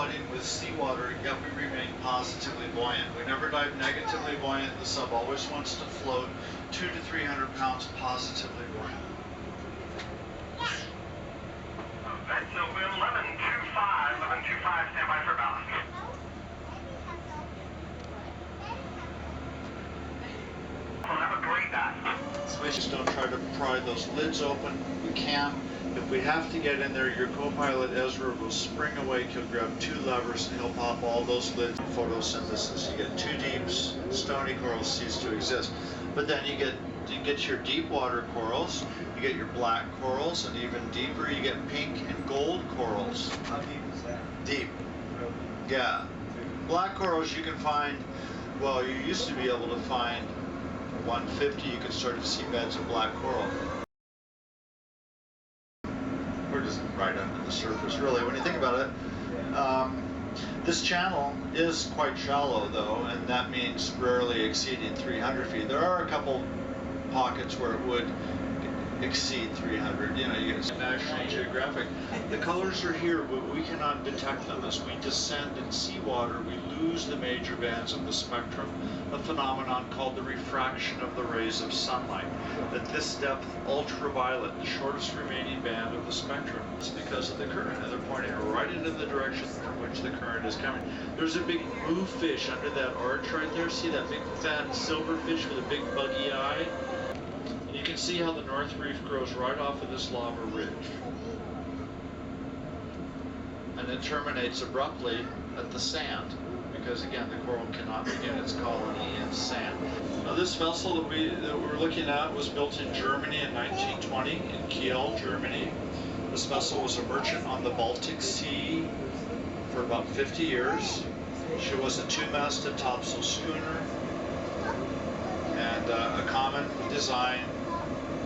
Flooding with seawater, yet we remain positively buoyant. We never dive negatively buoyant. The sub always wants to float 200 to 300 pounds positively buoyant. Okay, so we're 1125, stand by for ballast. Well, have a great dive. Switches, don't try to pry those lids open. We can. If we have to get in there, your co-pilot Ezra will spring awake. He'll grab 2 levers and he'll pop all those lids. Photosynthesis. You get 2 deeps, stony corals cease to exist. But then you get your deep water corals, you get your black corals, and even deeper you get pink and gold corals. How deep is that? Deep. Yeah. Black corals you can find, well, you used to be able to find 150, you could start to see beds of black coral. We're just right under the surface, really, when you think about it. This channel is quite shallow, though, and that means rarely exceeding 300 feet. There are a couple pockets where it would exceed 300. You know, you get National Geographic. The colors are here, but we cannot detect them. As we descend in seawater, we lose the major bands of the spectrum, a phenomenon called the refraction of the rays of sunlight. At this depth, ultraviolet, the shortest remaining band of the spectrum, is because of the current, and they're pointing right into the direction from which the current is coming. There's a big blue fish under that arch right there. See that big fat silver fish with a big buggy eye? You can see how the North Reef grows right off of this lava ridge. And it terminates abruptly at the sand, because again, the coral cannot begin its colony in sand. Now this vessel that we're looking at was built in Germany in 1920, in Kiel, Germany. This vessel was a merchant on the Baltic Sea for about 50 years. She was a 2-masted topsail schooner, and a common design,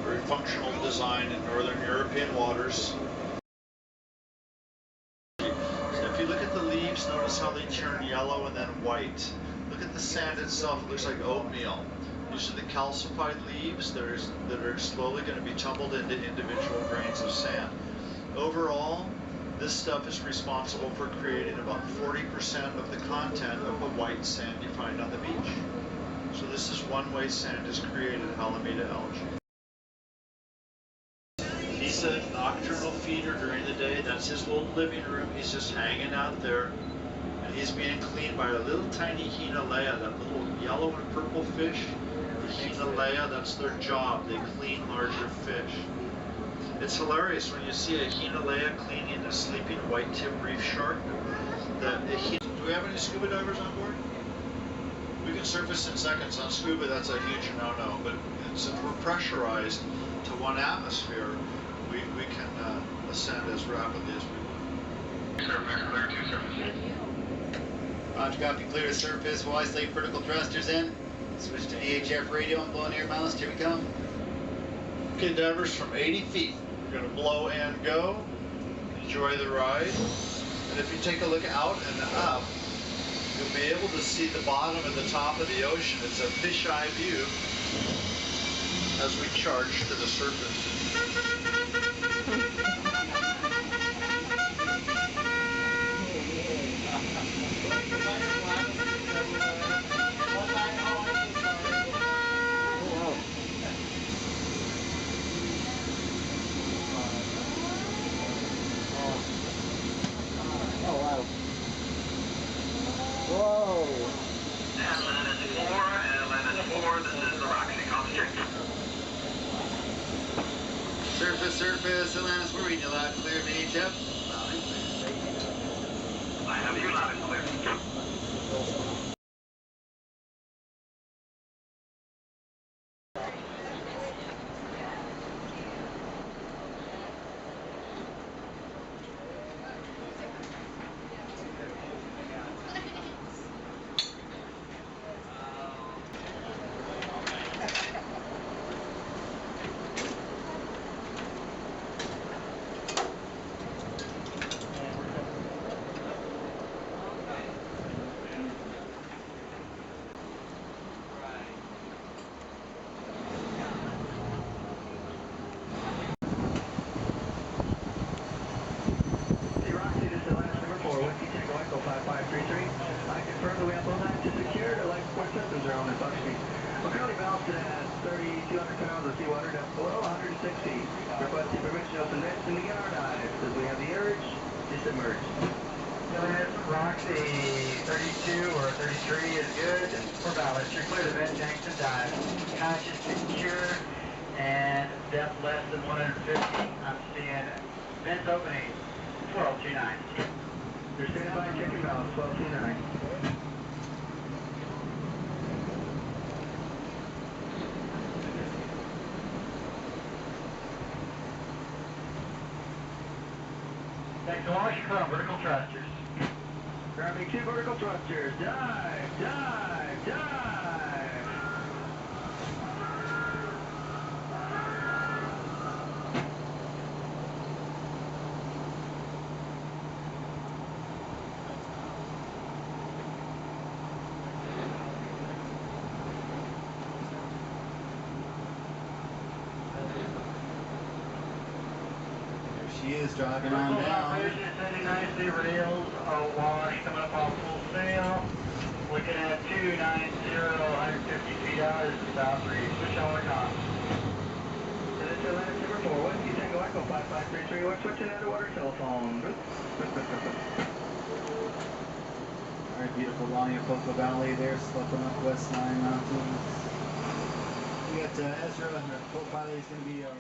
very functional design in northern European waters. So if you look at the leaves, notice how they turn yellow and then white. Look at the sand itself, it looks like oatmeal. These are the calcified leaves that are slowly going to be tumbled into individual grains of sand. Overall, this stuff is responsible for creating about 40% of the content of the white sand you find on the beach. So this is one way sand is created, Halimeda algae. He's a nocturnal feeder during the day. That's his little living room. He's just hanging out there. And he's being cleaned by a little tiny Hinalea, that little yellow and purple fish. The Hinalea, that's their job. They clean larger fish. It's hilarious when you see a Hinalea cleaning a sleeping white-tipped reef shark. Do we have any scuba divers on board? We can surface in seconds. On scuba, that's a huge no-no. But since we're pressurized to 1 atmosphere, we can ascend as rapidly as we want. Surface clear to surface. Launch copy, clear to surface. We'll isolate vertical thrusters in. Switch to VHF radio and blow and air ballast. Here we come. Okay, divers, from 80 feet. We're going to blow and go. Enjoy the ride. And if you take a look out and up, you'll be able to see the bottom and the top of the ocean. It's a fisheye view as we charge to the surface. Surface, Atlantis Submarine, you're loud and clear, VHF. I have you loud and clear. open vents and begin our dive. As we have the urge to submerge. Elliot, Roxy 32 or 33 is good. For ballast, you're clear to vent tanks and dive. Conscious secure and depth less than 150. I'm seeing vents opening 1229. You're standing by, checking balance, 1229. Next launch, current vertical thrusters. Grabbing 2 vertical thrusters. Dive, dive, dive. She is driving on down. Ascending nicely, rails awash, coming up off full sail. Looking at 290, 150 feet out is the stop read. Switch on the com. And it's Atlantis number 4, Whiskey Tango Echo 5533. We're switching underwater telephone. Alright, beautiful Lonnie of Cocoa Valley there, slipping up West Nine Mountains. We got Ezra, and our co-pilot is going to be our